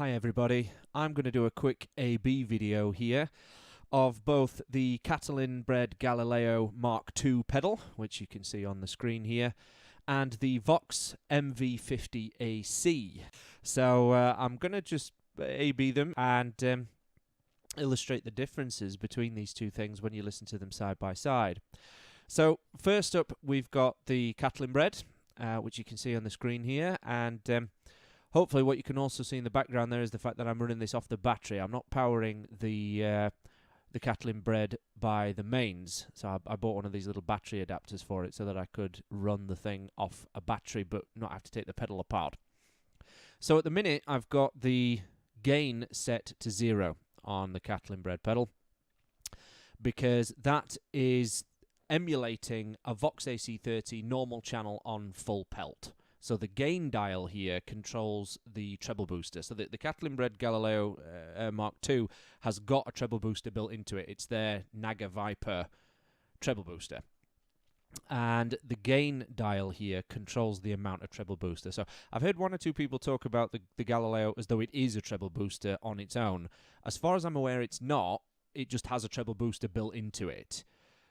Hi everybody, I'm going to do a quick A/B video here of both the Catalinbread Galileo mk2 pedal, which you can see on the screen here, and the Vox MV50AC. So I'm going to just A/B them and illustrate the differences between these two things when you listen to them side by side. So first up, we've got the Catalinbread, which you can see on the screen here, and hopefully what you can also see in the background there is the fact that I'm running this off the battery. I'm not powering the Catalinbread by the mains, so I bought one of these little battery adapters for it so that I could run the thing off a battery but not have to take the pedal apart. So at the minute I've got the gain set to 0 on the Catalinbread pedal because that is emulating a Vox AC30 normal channel on full pelt. So the gain dial here controls the treble booster. So the Catalinbread Galileo mk2 has got a treble booster built into it. It's their Naga Viper treble booster. And the gain dial here controls the amount of treble booster. So I've heard one or two people talk about the Galileo as though it is a treble booster on its own. As far as I'm aware, it's not. It just has a treble booster built into it.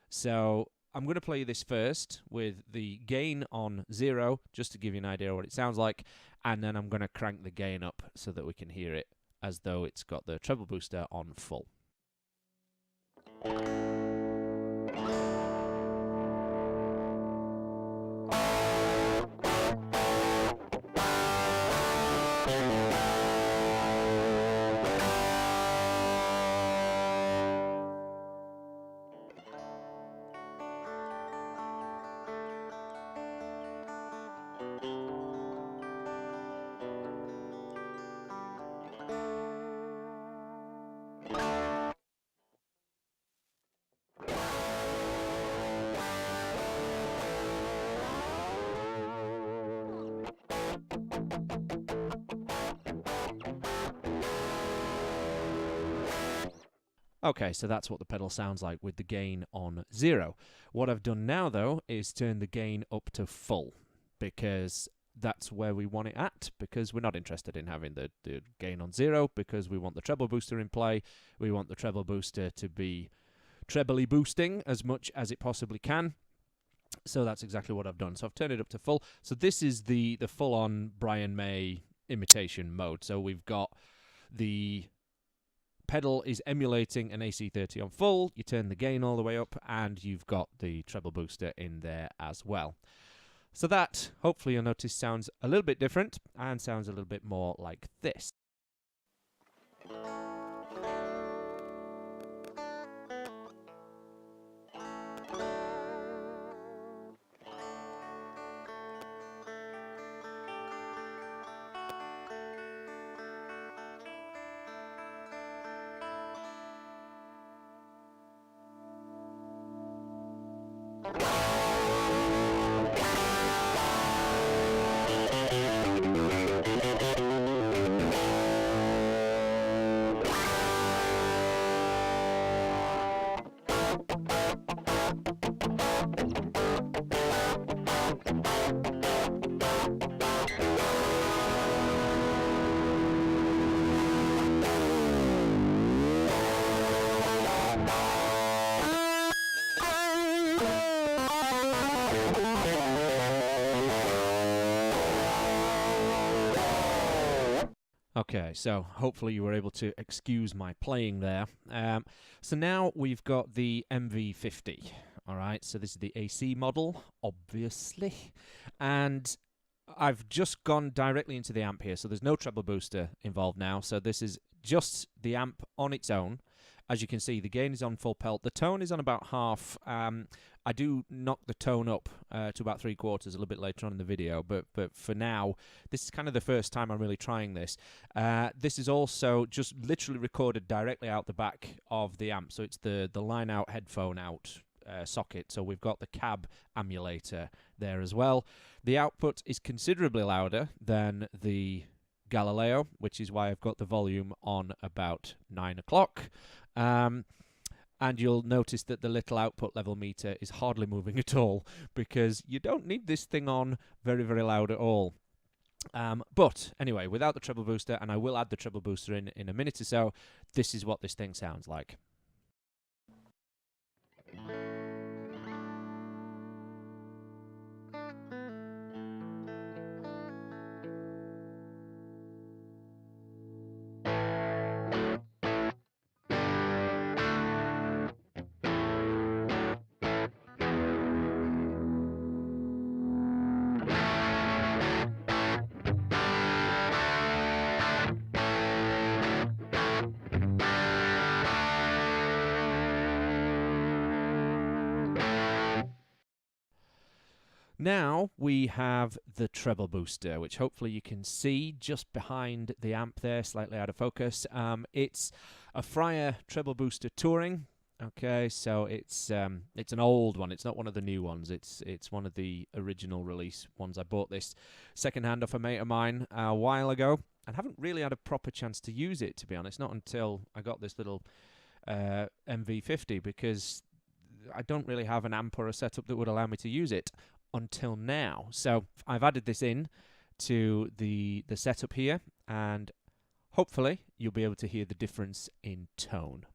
So I'm going to play this first with the gain on 0, just to give you an idea of what it sounds like, and then I'm going to crank the gain up so that we can hear it as though it's got the treble booster on full. Okay, so that's what the pedal sounds like with the gain on 0. What I've done now, though, is turn the gain up to full, because that's where we want it at, because we're not interested in having the gain on 0, because we want the treble booster in play. We want the treble booster to be trebly boosting as much as it possibly can. So that's exactly what I've done. So I've turned it up to full. So this is the full-on Brian May imitation mode. So we've got the pedal is emulating an AC30 on full, you turn the gain all the way up, and you've got the treble booster in there as well. So that, hopefully you'll notice, sounds a little bit different, and sounds a little bit more like this. Okay, so hopefully you were able to excuse my playing there. So now we've got the MV50, all right? So this is the AC model, obviously. And I've just gone directly into the amp here, so there's no treble booster involved now. So this is just the amp on its own. As you can see, the gain is on full pelt. The tone is on about half. I do knock the tone up to about 3/4 a little bit later on in the video, but for now, this is kind of the first time I'm really trying this. This is also just literally recorded directly out the back of the amp, so it's the line out, headphone out socket, so we've got the cab emulator there as well. The output is considerably louder than the Galileo, which is why I've got the volume on about 9 o'clock. And you'll notice that the little output level meter is hardly moving at all, because you don't need this thing on very, very loud at all. But anyway, without the treble booster, and I will add the treble booster in a minute or so, this is what this thing sounds like. Now we have the treble booster, which hopefully you can see just behind the amp there, slightly out of focus. It's a Fryer treble booster Touring. Okay, so it's an old one. It's not one of the new ones. It's one of the original release ones. I bought this secondhand off a mate of mine a while ago, and haven't really had a proper chance to use it, to be honest. Not until I got this little MV50, because I don't really have an amp or a setup that would allow me to use it until now. So I've added this in to the setup here, and hopefully you'll be able to hear the difference in tone.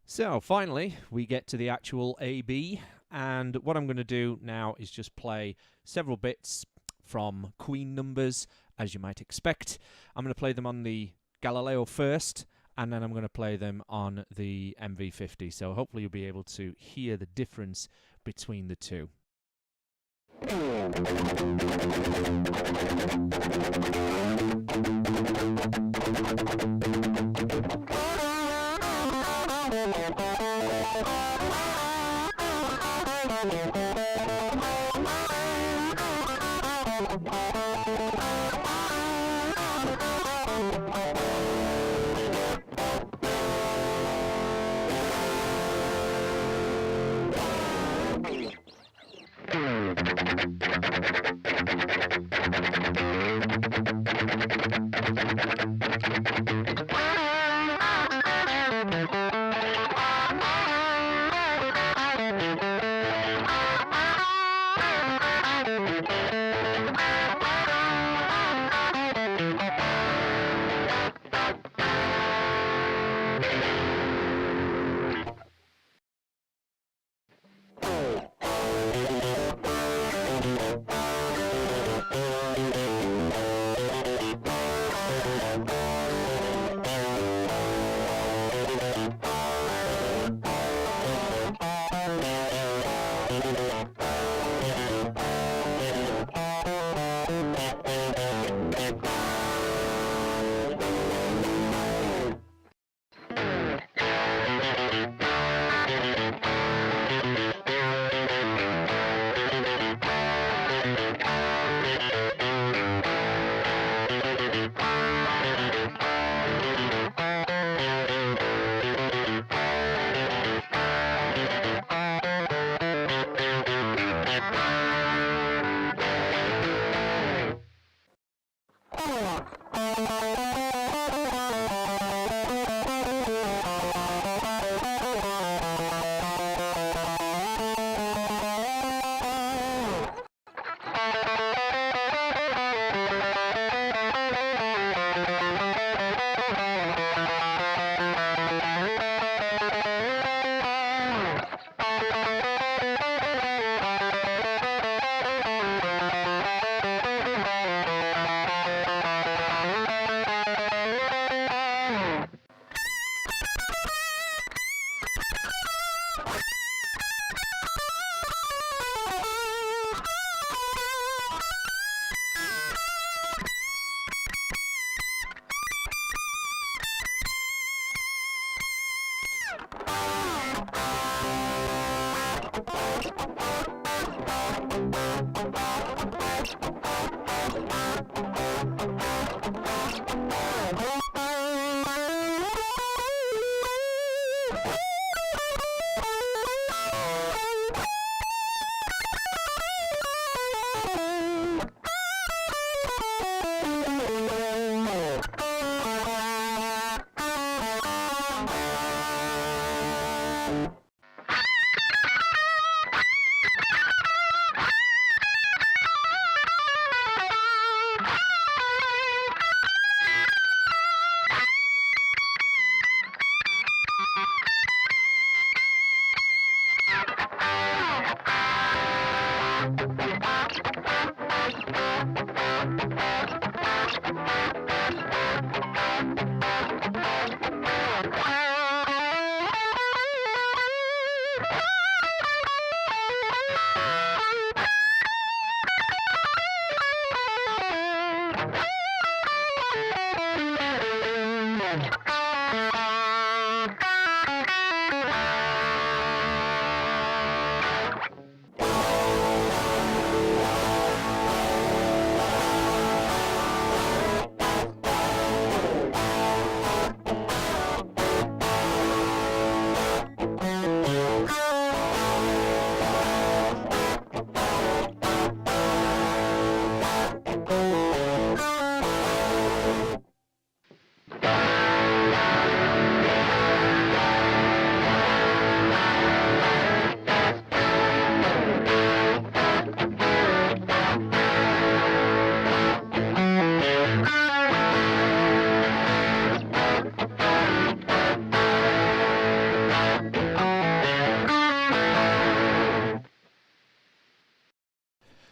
So finally, we get to the actual AB, and what I'm going to do now is just play several bits from Queen numbers, as you might expect. I'm going to play them on the Galileo first, and then I'm going to play them on the MV50, so hopefully you'll be able to hear the difference between the two.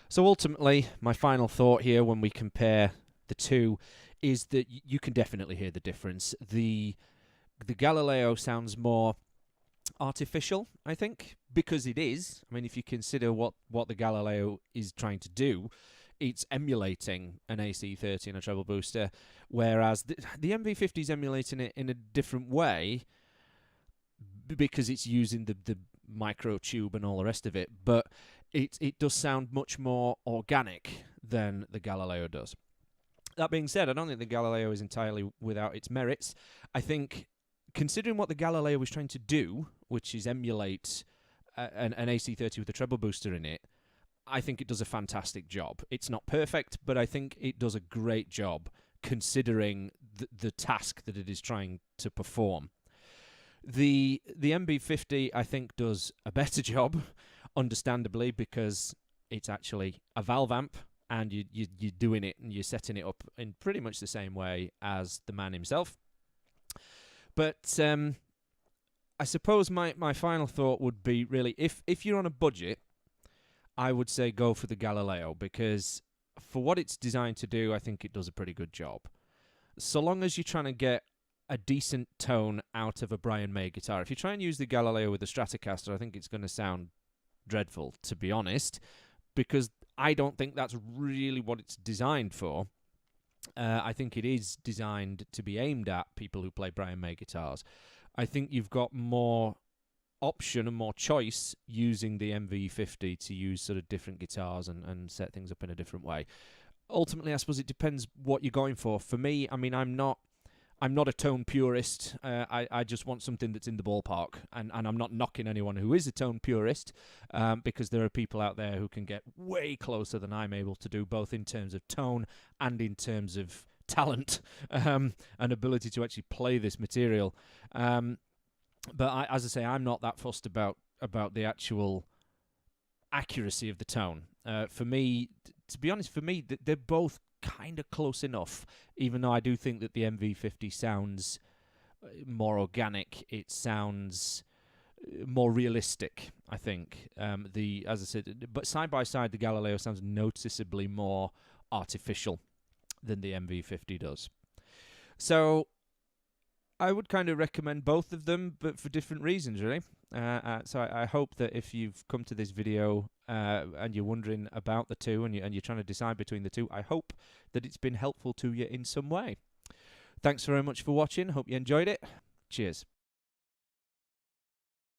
So ultimately, my final thought here when we compare the two is that you can definitely hear the difference. The Galileo sounds more artificial, I think, because it is. I mean, if you consider what the Galileo is trying to do, it's emulating an AC30 and a treble booster, whereas the MV50 is emulating it in a different way because it's using the micro tube and all the rest of it, but it does sound much more organic than the Galileo does. That being said, I don't think the Galileo is entirely without its merits. I think, considering what the Galileo is trying to do, which is emulate an AC30 with a treble booster in it, I think it does a fantastic job. It's not perfect, but I think it does a great job considering the task that it is trying to perform. The MV50, I think, does a better job, understandably, because it's actually a valve amp, and you're doing it and you're setting it up in pretty much the same way as the man himself. But I suppose my final thought would be, really, if you're on a budget, I would say go for the Galileo, because for what it's designed to do, I think it does a pretty good job. So long as you're trying to get a decent tone out of a Brian May guitar. If you try and use the Galileo with a Stratocaster, I think it's going to sound dreadful, to be honest, because I don't think that's really what it's designed for. I think it is designed to be aimed at people who play Brian May guitars. I think you've got more option and more choice using the MV50 to use sort of different guitars and set things up in a different way. Ultimately, I suppose it depends what you're going for. For me, I mean, I'm not a tone purist. I just want something that's in the ballpark, and I'm not knocking anyone who is a tone purist, because there are people out there who can get way closer than I'm able to do, both in terms of tone and in terms of talent and ability to actually play this material. But as I say, I'm not that fussed about the actual accuracy of the tone. For me, to be honest, they're both kind of close enough, even though I do think that the MV50 sounds more organic. It sounds more realistic, I think. As I said, but side by side, the Galileo sounds noticeably more artificial than the MV50 does. So I would kind of recommend both of them, but for different reasons, really. So I hope that if you've come to this video and you're wondering about the two and you're trying to decide between the two, I hope that it's been helpful to you in some way. Thanks very much for watching. Hope you enjoyed it. Cheers.